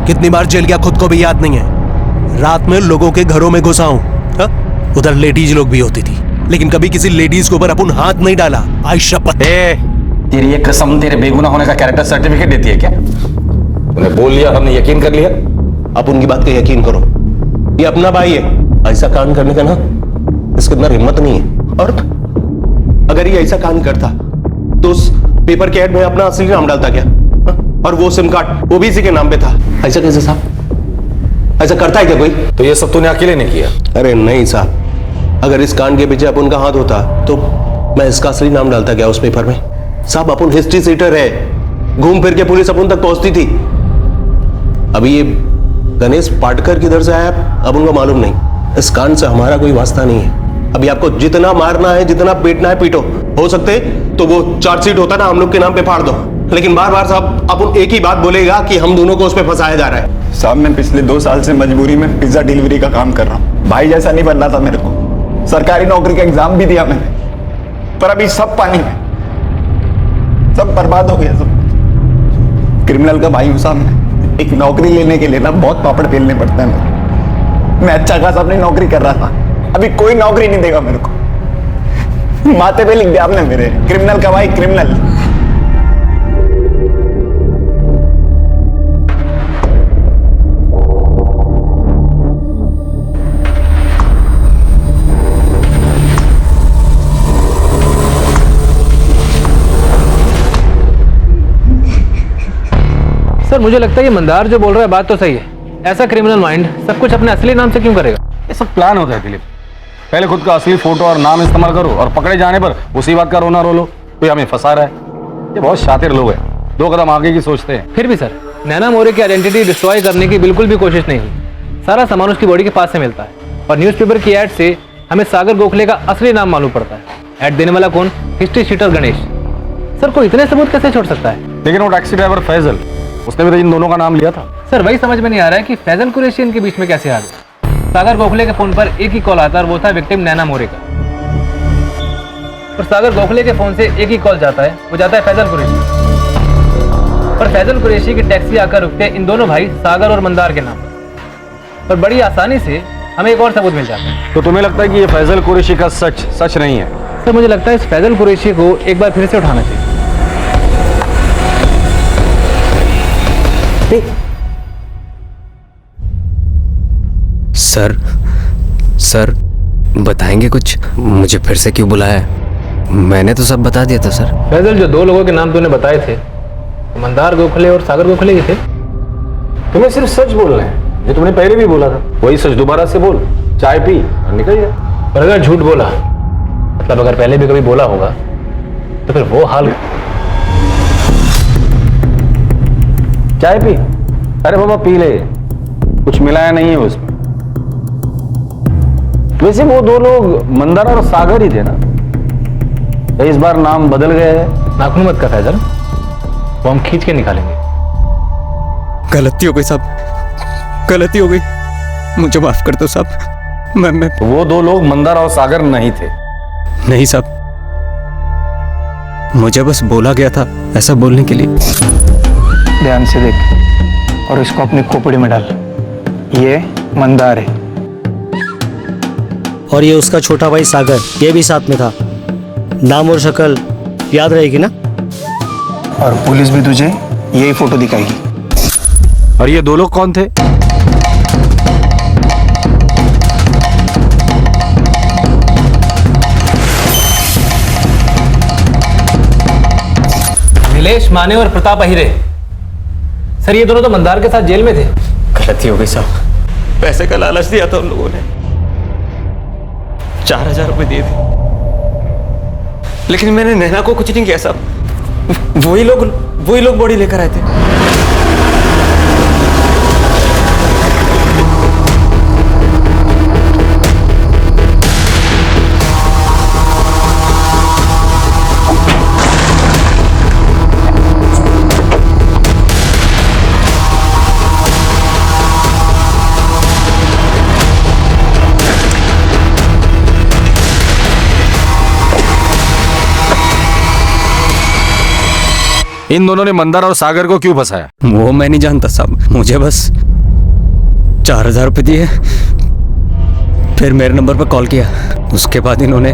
कितनी बार जेल गया खुद को भी याद नहीं है। रात में लोगों के घरों में घुसा हूं, उधर लेडीज लोग भी होती थी, लेकिन कभी किसी लेडीज के ऊपर अपन हाथ नहीं डाला। आई शपथ। तेरी ये कसम तेरे बेगुनाह होने का कैरेक्टर सर्टिफिकेट देती है क्या? तूने बोल लिया, हमने यकीन कर लिया। अब उनकी बात का यकीन करो, ये अपना भाई है, ऐसा कांड करने का ना इसके अंदर हिम्मत नहीं है। और अगर ये ऐसा कांड करता तो उस पेपर के ऐड में अपना असली नाम डालता क्या? और वो सिम कार्ड वो भी इसी के नाम पे था। ऐसा कैसे साहब? ऐसा करता है क्या कोई? तो ये सब तूने अकेले नहीं किया? अरे नहीं साहब, अगर इस कांड के पीछे अपन का हाथ होता तो मैं इसका असली नाम डालता क्या उस पेपर में? साहब अपन हिस्ट्री सीटर है, घूम फिर के पुलिस अपन तक पहुंचती थी। अभी ये गणेश पाटकर किधर से आया अब उनको मालूम नहीं। इस कांड से हमारा कोई वास्ता नहीं है। अभी आपको जितना मारना है, जितना पीटना है पीटो, हो सकते तो वो चार्जशीट होता ना हम लोग के नाम पे फाड़ दो, लेकिन बार बार साहब अपन एक ही बात बोलेगा कि हम दोनों को उस पे फंसाया जा रहा है। साहब मैं पिछले 2 साल से मजबूरी में पिज्जा डिलीवरी का काम कर रहा हूँ। भाई जैसा नहीं बनना था मेरे को। सरकारी नौकरी का एग्जाम भी दिया मैंने, पर अभी सब पानी में, सब बर्बाद हो गया। सब क्रिमिनल का भाई हूँ साहब। एक नौकरी लेने के लिए ना बहुत पापड़ बेलने पड़ते हैं। मैं अच्छा खासा अपनी नौकरी कर रहा था, अभी कोई नौकरी नहीं देगा मेरे को। माथे पे लिख दिया आपने मेरे, क्रिमिनल का भाई क्रिमिनल। सर मुझे लगता है ये मंदार जो बोल रहा है बात तो सही है। ऐसा क्रिमिनल माइंड सब कुछ अपने असली नाम से क्यों करेगा? ये सब प्लान होता है दिलीप। पहले खुद का असली फोटो और नाम इस्तेमाल करो और पकड़े जाने पर उसी बात का रोना रो लो कोई हमें फंसा रहा है। ये बहुत शातिर लोग हैं, 2 कदम आगे की सोचते हैं। फिर भी सर नैना मौर्य की आइडेंटिटी डिस्ट्रॉय करने की बिल्कुल भी कोशिश नहीं हुई। सारा सामान उसकी बॉडी के पास से मिलता है और न्यूज़पेपर की ऐड से हमें सागर गोखले का असली नाम मालूम पड़ता है। ऐड देने वाला कौन? History sheeter Ganesh. सर को इतने सबूत कैसे छोड़ सकता है? लेकिन वो टैक्सी ड्राइवर फैजल, उसने भी तो इन दोनों का नाम लिया था। सर वही समझ में नहीं आ रहा है कि फैजल कुरैशी इनके बीच में कैसे आ गया। सागर गोखले के फोन पर एक ही कॉल आता है और वो था विक्टिम नैना मौर्य का। और सागर गोखले के फोन से एक ही कॉल जाता है, वो जाता है फैजल कुरैशी पर। फैजल कुरैशी की टैक्सी आकर रुकते इन दोनों भाई सागर और मंदार के नाम पर बड़ी आसानी से हमें एक और सबूत मिल जाता है। तो तुम्हें लगता है कि ये फैजल कुरैशी का सच नहीं है? सर मुझे लगता है इस फैजल कुरैशी को एक बार फिर से उठाना चाहिए। सर बताएंगे कुछ? मुझे फिर से क्यों बुलाया है? मैंने तो सब बता दिया था सर। फैजल जो 2 लोगों के नाम तूने बताए थे मंदार गोखले और सागर गोखले ही थे। तुम्हें सिर्फ सच बोलना है जो तुमने पहले भी बोला था, वही सच दोबारा से बोल, चाय पी और निकल जा। और अगर झूठ बोला मतलब अगर पहले भी कभी बोला होगा तो फिर वो हाल। चाय पी। अरे बाबा पी ले, कुछ मिलाया नहीं है उसमें। वैसे वो 2 लोग मंदार और सागर ही थे ना? तो इस बार नाम बदल गए हैं। नाखून मत कर फैजल, वो हम खींच के निकालेंगे। गलती हो गई साहब, गलती हो गई, मुझे माफ कर दो साहब। मैं तो वो 2 लोग मंदार और सागर नहीं थे? नहीं साहब, मुझे बस बोला गया था ऐसा बोलने के लिए। ध्यान से देख और इसको अपनी खोपड़ी में डाल। ये मंदार है और ये उसका छोटा भाई सागर, ये भी साथ में था। नाम और शक्ल याद रहेगी ना? और पुलिस भी तुझे यही फोटो दिखाएगी। और ये 2 लोग कौन थे? नीलेश माने और प्रताप अहिरे। सर ये दोनों तो मंदार के साथ जेल में थे। गलती हो गई साहब, पैसे का लालच दिया था उन लोगों ने, 4000 रुपए दिए थे, लेकिन मैंने नैना को कुछ नहीं किया साहब। वही लोग बॉडी लेकर आए थे। इन दोनों ने मंदार और सागर को क्यों फंसाया? वो मैं नहीं जानता साहब, मुझे बस 4000 रुपए दिए, फिर मेरे नंबर पर कॉल किया। उसके बाद इन्होंने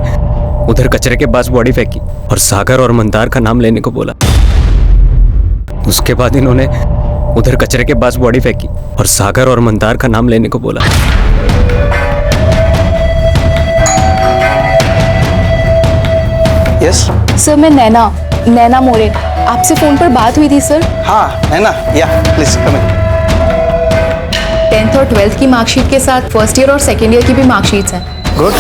उधर कचरे के पास बॉडी फेंकी और सागर और मंदार का नाम लेने को बोला। उसके बाद इन्होंने उधर कचरे के पास बॉडी फेंकी और सागर और मंदार का नाम लेने को बोला। यस सर मैं नैना मौर्य, आपसे फोन पर बात हुई थी सर। हाँ है ना, या प्लीज कम इन। 10th और 12th की मार्कशीट के साथ फर्स्ट ईयर और सेकेंड ईयर की भी मार्कशीट्स हैं। गुड।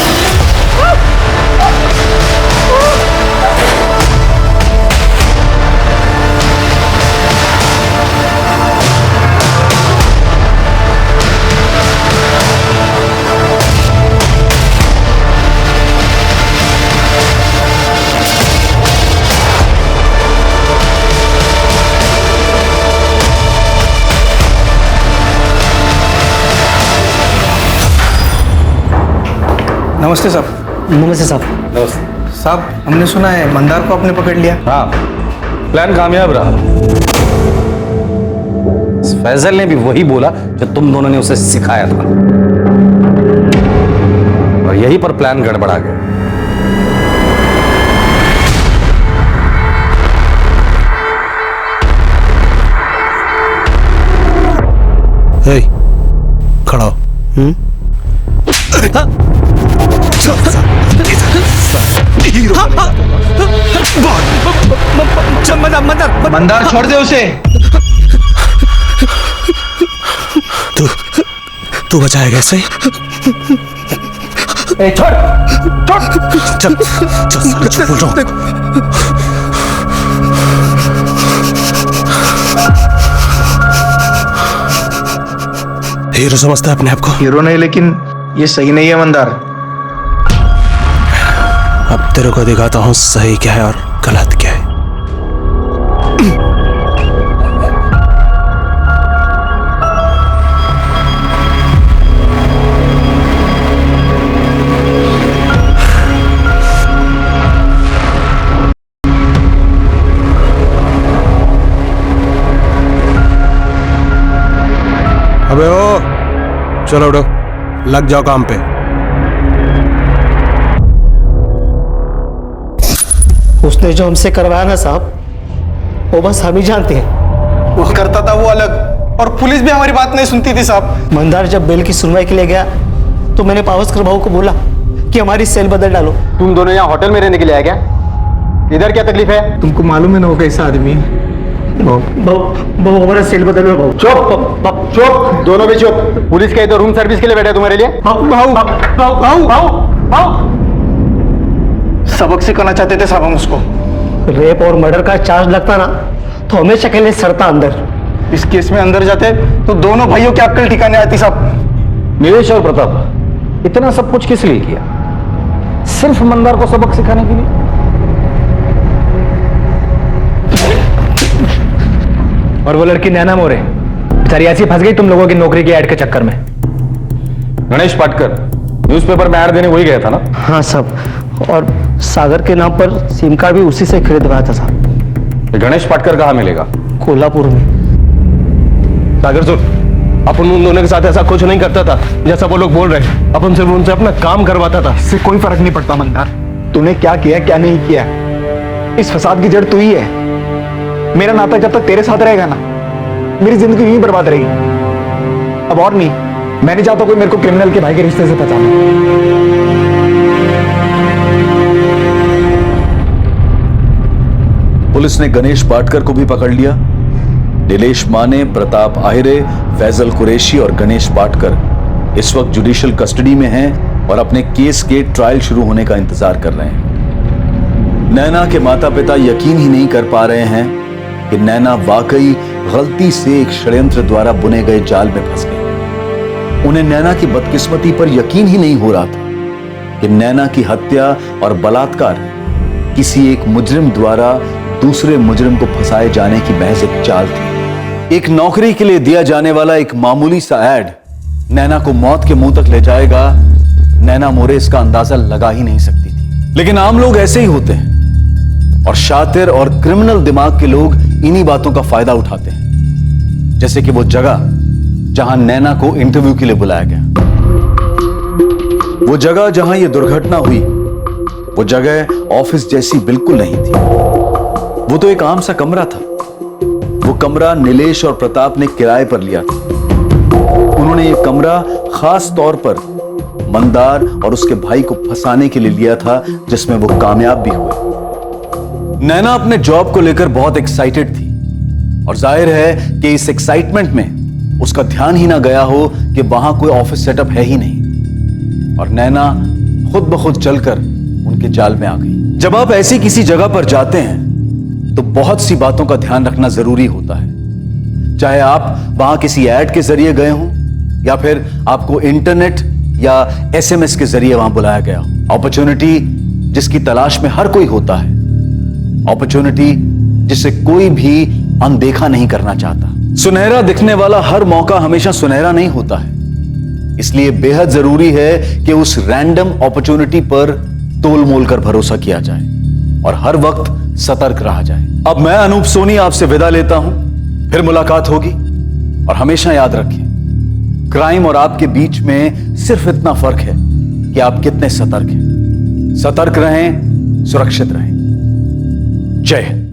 नमस्ते साहब। नमस्ते साहब। नमस्ते साहब, हमने सुना है मंदार को आपने पकड़ लिया। हाँ, प्लान कामयाब रहा। फैजल ने भी वही बोला जो तुम दोनों ने उसे सिखाया था, और यही पर प्लान गड़बड़ा गया। हे, खड़ा हो। मंदार छोड़ दे उसे। तू बचाएगा सही? छोड़ छोड़ चल चल साले चुप बोल रहा हूं। हीरो समझता है अपने आप को? हीरो नहीं, लेकिन ये सही नहीं है मंदार। अब तेरे को दिखाता हूं सही क्या है और गलत क्या है। अबे ओ, चलो उठो, लग जाओ काम पे। उसने जो हमसे करवाया ना साहब, वो बस हम ही जानते हैं। वो करता था वो अलग, और पुलिस भी हमारी बात नहीं सुनती थी साहब। मंदार जब बेल की सुनवाई के लिए गया तो मैंने पावस्कर भाऊ को बोला कि हमारी सेल बदल डालो। तुम दोनों यहाँ होटल में रहने के लिए आए क्या? इधर क्या तकलीफ है? तुमको मालूम है ना वो कैसा आदमी है? हमारा सेल बदल भाऊ। चुप चुप, दोनों भी चुप। पुलिस के तो रूम सर्विस के लिए बैठे तुम्हारे लिए। सबक सिखाना चाहते थे साहब हम उसको। रेप और मर्डर का चार्ज लगता ना तो हमेशा के लिए सड़ता अंदर। इस केस में अंदर जाते तो दोनों भाइयों की अक्ल ठिकाने आती साहब। निलेश और प्रताप, इतना सब कुछ किस लिए किया? सिर्फ मंदार को सबक सिखाने के लिए? और वो लड़की नैना मोरे बेचारी ऐसी फंस गई तुम लोगों की नौकरी की ऐड के चक्कर में। गणेश पाटकर न्यूज़पेपर में ऐड देने वही गया था ना? हाँ साहब, और सागर के नाम पर सिम कार्ड भी उसी से खरीदवाया था साहब। गणेश पाटकर कहाँ मिलेगा? कोल्हापुर में। सागर सुन, अपन उन दोनों के साथ ऐसा कुछ नहीं करता था जैसा वो लोग बोल रहे। अपन सिर्फ उनसे अपना काम करवाता था। इससे कोई फर्क नहीं पड़ता मंदार, तूने क्या किया क्या नहीं किया, इस फसाद की जड़ तू ही है। मेरा नाता जब तक तेरे साथ रहेगा ना, मेरी जिंदगी यूं ही बर्बाद रहेगी। अब और नहीं, मैं नहीं चाहता कोई मेरे को क्रिमिनल के भाई के रिश्ते से पहचाने। पुलिस ने गणेश पाटकर को भी पकड़ लिया। नीलेश माने, प्रताप आहिरे, फैजल कुरैशी और गणेश पाटकर इस वक्त जुडिशियल कस्टडी में हैं और अपने केस के ट्रायल शुरू होने का इंतजार कर रहे हैं। नैना के माता पिता यकीन ही नहीं कर पा रहे हैं कि नैना वाकई गलती से एक षड्यंत्र द्वारा बुने गए जाल में फंस गई। उन्हें नैना की बदकिस्मती पर यकीन ही नहीं हो रहा था कि नैना की हत्या और बलात्कार किसी एक मुजरिम द्वारा दूसरे मुजरिम को फंसाए जाने की महज एक चाल थी। एक नौकरी के लिए दिया जाने वाला एक मामूली सा ऐड नैना को मौत के मुंह तक ले जाएगा। नैना मोरे इसका अंदाजा लगा ही नहीं सकती थी, लेकिन आम लोग ऐसे ही होते हैं और शातिर और क्रिमिनल दिमाग के लोग इन्हीं बातों का फायदा उठाते हैं। जैसे कि वो जगह जहां नैना को इंटरव्यू के लिए बुलाया गया, वो जगह जहां यह दुर्घटना हुई, वो जगह ऑफिस जैसी बिल्कुल नहीं थी। वो तो एक आम सा कमरा था। वो कमरा नीलेश और प्रताप ने किराए पर लिया था। उन्होंने ये कमरा खास तौर पर मंदार और उसके भाई को फंसाने के लिए लिया था, जिसमें वो कामयाब भी हुए। नैना अपने जॉब को लेकर बहुत एक्साइटेड थी और जाहिर है कि इस एक्साइटमेंट में उसका ध्यान ही ना गया हो कि वहां कोई ऑफिस सेटअप है ही नहीं, और नैना खुद ब खुद चलकर उनके जाल में आ गई। जब आप ऐसी किसी जगह पर जाते हैं तो बहुत सी बातों का ध्यान रखना जरूरी होता है। चाहे आप वहां किसी ऐड के जरिए गए हों या फिर आपको इंटरनेट या एसएमएस के जरिए वहां बुलाया गया हो। अपॉर्चुनिटी जिसकी तलाश में हर कोई होता है, अपॉर्चुनिटी जिसे कोई भी अनदेखा नहीं करना चाहता। सुनहरा दिखने वाला हर मौका हमेशा सुनहरा नहीं होता है, इसलिए बेहद जरूरी है कि उस रैंडम अपॉर्चुनिटी पर तोल मोल कर भरोसा किया जाए और हर वक्त सतर्क रहा जाए। अब मैं अनूप सोनी आपसे विदा लेता हूं, फिर मुलाकात होगी। और हमेशा याद रखें, क्राइम और आपके बीच में सिर्फ इतना फर्क है कि आप कितने सतर्क हैं। सतर्क रहें, सुरक्षित रहें। जय हिंद।